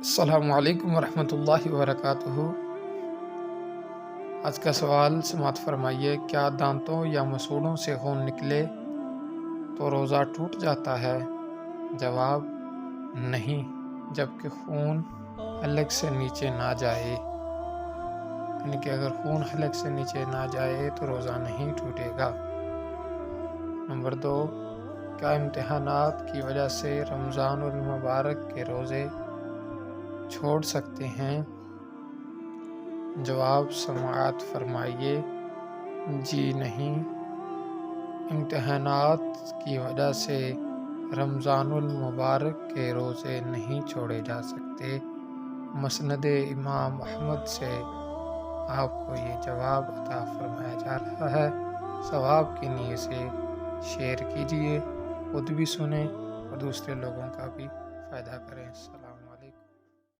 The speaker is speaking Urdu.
السلام علیکم ورحمۃ اللہ وبرکاتہ۔ آج کا سوال سماعت فرمائیے، کیا دانتوں یا مسوڑوں سے خون نکلے تو روزہ ٹوٹ جاتا ہے؟ جواب: نہیں، جبکہ خون حلق سے نیچے نہ جائے، یعنی کہ اگر خون حلق سے نیچے نہ جائے تو روزہ نہیں ٹوٹے گا۔ نمبر 2، کیا امتحانات کی وجہ سے رمضان المبارک کے روزے چھوڑ سکتے ہیں؟ جواب سماعت فرمائیے، جی نہیں، امتحانات کی وجہ سے رمضان المبارک کے روزے نہیں چھوڑے جا سکتے۔ مسند امام احمد سے آپ کو یہ جواب عطا فرمایا جا رہا ہے۔ ثواب کی نیت سے شیئر کیجیے، خود بھی سنیں اور دوسرے لوگوں کا بھی فائدہ کریں۔ السلام